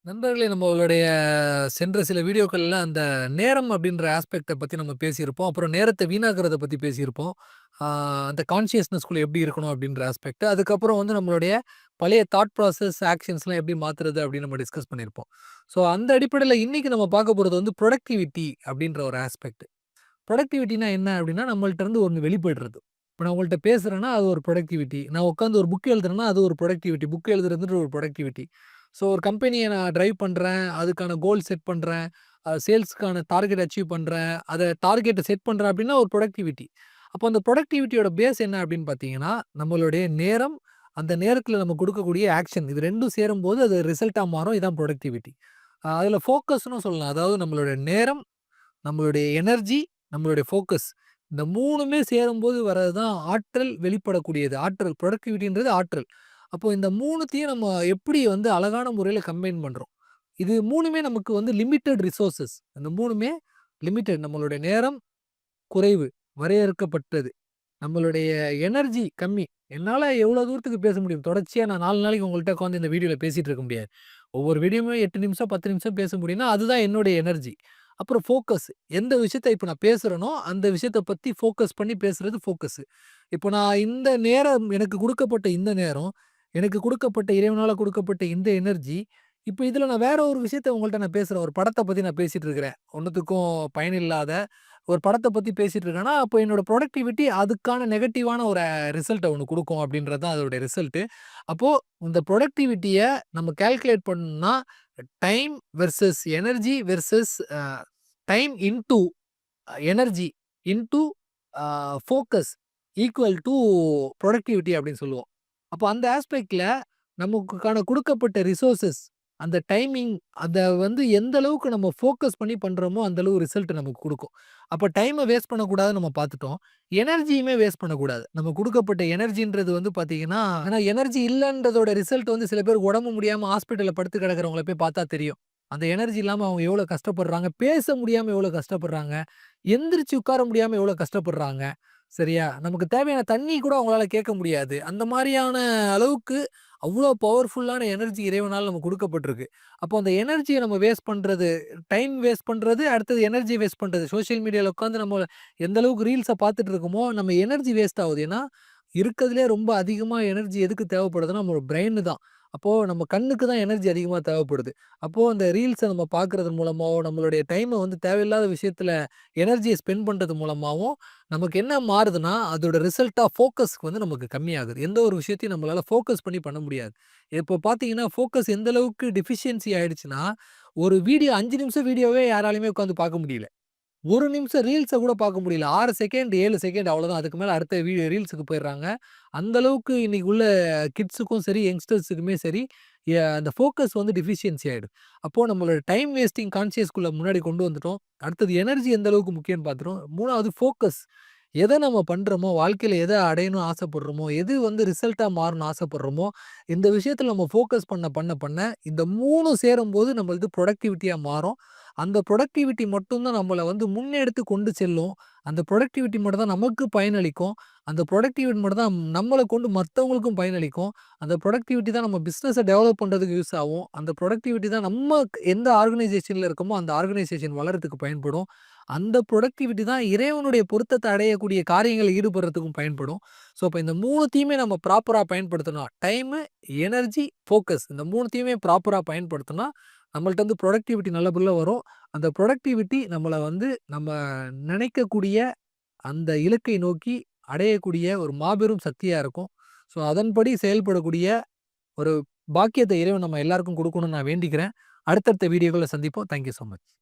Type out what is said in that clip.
நண்பர்களே, நம்மளுடைய சென்ற சில வீடியோக்கள்ல அந்த நேரம் அப்படின்ற ஆஸ்பெக்ட்ட பத்தி நம்ம பேசியிருப்போம். அப்புறம் நேரத்த வீணாக்குறத பத்தி பேசியிருப்போம். ஆ அந்த கான்ஷியஸ்னஸ்குள்ள எப்படி இருக்கணும் அப்படின்ற ஆஸ்பெக்ட். அதுக்கப்புறம் வந்து நம்மளுடைய பழைய தாட் ப்ராசஸ், ஆக்ஷன்ஸ்லாம் எப்படி மாத்துறது அப்படின்னு நம்ம டிஸ்கஸ் பண்ணியிருப்போம். ஸோ அந்த அடிப்படையில இன்னைக்கு நம்ம பார்க்க போறது வந்து புரொடக்டிவிட்டி அப்படின்ற ஒரு ஆஸ்பெக்ட். புரொடக்டிவிட்டினா என்ன அப்படின்னா, நம்மள்ட்ட இருந்து ஒண்ணு வெளிப்படுறது. இப்ப நான் உங்கள்ட்ட பேசுறேன்னா, அது ஒரு புரொடக்டிவிட்டி. நான் உட்கார்ந்து ஒரு புக் எழுதுறேன்னா, அது ஒரு புரொடக்டிவிட்டி. புக் எழுதுறதுன்ற ஒரு புரொடக்டிவிட்டி. ஸோ ஒரு கம்பெனிய நான் டிரைவ் பண்றேன். அதுக்கான கோல் செட் பண்றேன். சேல்ஸ்க்கான டார்கெட் அச்சீவ் பண்றேன். அத டார்கெட்ட செட் பண்றேன் அப்படின்னா ஒரு புரொடக்டிவிட்டி. அப்போ அந்த புரொடக்டிவிட்டியோட பேஸ் என்ன அப்படின்னு பார்த்தீங்கன்னா, நம்மளுடைய நேரம், அந்த நேரத்தில நம்ம குடுக்கக்கூடிய ஆக்ஷன். இது 2ம் சேரும்போது அது ரிசல்ட்டா மாறும். இதான் புரொடக்டிவிட்டி. அதில ஃபோக்கஸ்ன்னும் சொல்லலாம். அதாவது நம்மளுடைய நேரம், நம்மளுடைய எனர்ஜி, நம்மளுடைய ஃபோக்கஸ். இந்த 3மே சேரும்போது வர்றது தான் ஆற்றல் வெளிப்படக்கூடியது. ஆற்றல் புரொடக்டிவிட்டின்றது ஆற்றல். அப்போ இந்த 3த்தையும் நம்ம எப்படி வந்து அழகான முறையில கம்பைன் பண்றோம். இது 3மே நமக்கு வந்து லிமிட்டட் ரிசோர்ஸஸ். அந்த 3மே லிமிட்டட். நம்மளுடைய நேரம் குறைவு, வரையறுக்கப்பட்டது. நம்மளுடைய எனர்ஜி கம்மி. என்னால எவ்வளோ தூரத்துக்கு பேச முடியும்? தொடர்ச்சியா நான் 4 நாளைக்கு உங்கள்ட்ட உட்காந்து இந்த வீடியோல பேசிட்டு இருக்க முடியாது. ஒவ்வொரு வீடியோவுமே 8 நிமிஷம், 10 நிமிஷம் பேச முடியும்னா, அதுதான் என்னுடைய எனர்ஜி. அப்புறம் ஃபோக்கஸ். எந்த விஷயத்த இப்ப நான் பேசுறேனோ, அந்த விஷயத்த பத்தி ஃபோக்கஸ் பண்ணி பேசுறது ஃபோக்கஸ். இப்போ நான் இந்த நேரம் எனக்கு குடுக்கப்பட்ட இந்த நேரம், எனக்கு குடுக்கப்பட்ட இறைவனால குடுக்கப்பட்ட இந்த எனர்ஜி, இப்ப இதுல நான் வேற ஒரு விஷயத்த உங்கள்ட்ட நான் பேசுறேன். ஒரு படத்த பத்தி நான் பேசிட்டு இருக்கிறேன். ஒண்ணுத்துக்கும் பயனில்லாத ஒரு படத்த பத்தி பேசிட்டு இருக்கேன்னா, அப்போ என்னோட புரொடக்டிவிட்டி அதுக்கான நெகட்டிவான ஒரு ரிசல்ட்ட ஒண்ணு குடுக்கும் அப்படின்றது தான் அதோட ரிசல்ட்டு. அப்போ இந்த புரொடக்டிவிட்டிய நம்ம கால்குலேட் பண்ணணும்னா, time versus energy versus time into energy into focus equal to productivity அப்படின்னு சொல்லுவோம். அப்போ அந்த ஆஸ்பெக்ட்ல நமக்கான குடுக்கப்பட்ட ரிசோர்ஸஸ், அந்த டைமிங் அத வந்து எந்த அளவுக்கு நம்ம ஃபோக்கஸ் பண்ணி பண்றோமோ, அந்த அளவு ரிசல்ட் நமக்கு குடுக்கும். அப்ப டைம வேஸ்ட் பண்ணக்கூடாதுன்னு நம்ம பார்த்துட்டோம். எனர்ஜியுமே வேஸ்ட் பண்ணக்கூடாது. நம்ம குடுக்கப்பட்ட எனர்ஜின்றது வந்து பார்த்தீங்கன்னா, ஆனா எனர்ஜி இல்லன்றதோட ரிசல்ட் வந்து சில பேருக்கு உடம்பு முடியாம ஹாஸ்பிட்டல்ல படுத்து கிடக்கிறவங்கள போய் பார்த்தா தெரியும். அந்த எனர்ஜி இல்லாம அவங்க எவ்வளோ கஷ்டப்படுறாங்க. பேச முடியாம எவ்வளோ கஷ்டப்படுறாங்க. எந்திரிச்சு உட்கார முடியாம எவ்வளோ கஷ்டப்படுறாங்க. சரியா? நமக்கு தேவையான தண்ணி கூட அவங்களால கேட்க முடியாது. அந்த மாரியான அளவுக்கு அவ்ளோ பவர்ஃபுல்லான எனர்ஜி இறைவனால நமக்கு குடுக்கப்பட்டிருக்கு. அப்போ அந்த எனர்ஜிய நம்ம வேஸ்ட் பண்றது, டைம் வேஸ்ட் பண்றது, அடுத்தது எனர்ஜி வேஸ்ட் பண்றது. சோசியல் மீடியால உட்காந்து நம்ம எந்த அளவுக்கு ரீல்ஸ பார்த்துட்டு இருக்கோமோ, நம்ம எனர்ஜி வேஸ்ட் ஆவுது. ஏன்னா, இருக்கதிலேயே ரொம்ப அதிகமா எனர்ஜி எதுக்கு தேவைப்படுதுன்னா, நம்ம பிரெயின் தான். அப்போ நம்ம கண்ணுக்கு தான் எனர்ஜி அதிகமா தேவைப்படுது. அப்போ அந்த ரீல்ஸ நம்ம பார்க்கறது மூலமாவோ, நம்மளுடைய டைம வந்து தேவையில்லாத விஷயத்துல எனர்ஜிய ஸ்பெண்ட் பண்றது மூலமாவும், நமக்கு என்ன மாறுதுன்னா, அதோட ரிசல்ட்டா ஃபோக்கஸ்க்கு வந்து நமக்கு கம்மியாகுது. எந்த ஒரு விஷயத்தையும் நம்மளால ஃபோக்கஸ் பண்ணி பண்ண முடியாது. இப்போ பார்த்தீங்கன்னா, ஃபோக்கஸ் எந்த அளவுக்கு டெஃபிஷியன்சி ஆயிடுச்சுன்னா, ஒரு வீடியோ 5 நிமிஷம் வீடியோவே யாராலயுமே உட்காந்து பார்க்க முடியல. 1 நிமிஷம் ரீல்ஸ கூட பார்க்க முடியல. 6 செகண்ட், 7 செகண்ட் அவ்வளோதான். அதுக்கு மேல அடுத்த ரீல்ஸுக்கு போயிடுறாங்க. அந்த அளவுக்கு இன்னைக்கு உள்ள கிட்ஸுக்கும் சரி, யங்ஸ்டர்ஸுக்குமே சரி, அந்த ஃபோக்கஸ் வந்து டெஃபிஷியன்சி ஆயிடுது. அப்போ நம்மளோட டைம் வேஸ்டிங் கான்ஷியஸ்குள்ள முன்னாடி கொண்டு வந்துட்டோம். அடுத்தது எனர்ஜி எந்த அளவுக்கு முக்கியம்னு பார்த்துட்டோம். 3வது ஃபோக்கஸ். எத நம்ம பண்றோமோ, வாழ்க்கையில எத அடையணும்னு ஆசைப்படுறோமோ, எது வந்து ரிசல்ட்டா மாறணும்னு ஆசைப்படுறோமோ, இந்த விஷயத்துல நம்ம ஃபோக்கஸ் பண்ண, இந்த 3ம் சேரும்போது நம்மளது புரொடக்டிவிட்டியா மாறும். அந்த புரொடக்டிவிட்டி மட்டும் தான் நம்மள வந்து முன்னெடுத்து கொண்டு செல்லும். அந்த புரொடக்டிவிட்டி மட்டும் தான் நமக்கு பயனளிக்கும். அந்த புரொடக்டிவிட்டி மட்டும் தான் நம்மள கொண்டு மத்தவங்களுக்கும் பயனளிக்கும். அந்த புரொடக்டிவிட்டி தான் நம்ம பிசினஸ டெவலப் பண்றதுக்கு யூஸ் ஆகும். அந்த புரொடக்டிவிட்டி தான் நம்ம எந்த ஆர்கனைசேஷன்ல இருக்கோமோ, அந்த ஆர்கனைசேஷன் வளர்றதுக்கு பயன்படும். அந்த புரொடக்டிவிட்டி தான் இறைவனுடைய பொருத்தத்த அடையக்கூடிய காரியங்கள்ல ஈடுபடுறதுக்கும் பயன்படும். ஸோ, அப்ப இந்த 3த்தையுமே நம்ம ப்ராப்பரா பயன்படுத்தணும். டைமு, எனர்ஜி, ஃபோக்கஸ் இந்த 3த்தையுமே ப்ராப்பரா பயன்படுத்துனா, நம்மள்ட்ட வந்து புரொடக்டிவிட்டி நல்லபடியா வரும். அந்த புரொடக்டிவிட்டி நம்மள வந்து நம்ம நினைக்கக்கூடிய அந்த இலக்கை நோக்கி அடையக்கூடிய ஒரு மாபெரும் சக்தியா இருக்கும். ஸோ, அதன்படி செயல்படக்கூடிய ஒரு பாக்கியத்த இறைவன் நம்ம எல்லாருக்கும் குடுக்கணும்னு நான் வேண்டிக்கிறேன். அடுத்தடுத்த வீடியோக்கள்ல சந்திப்போம். Thank you so much.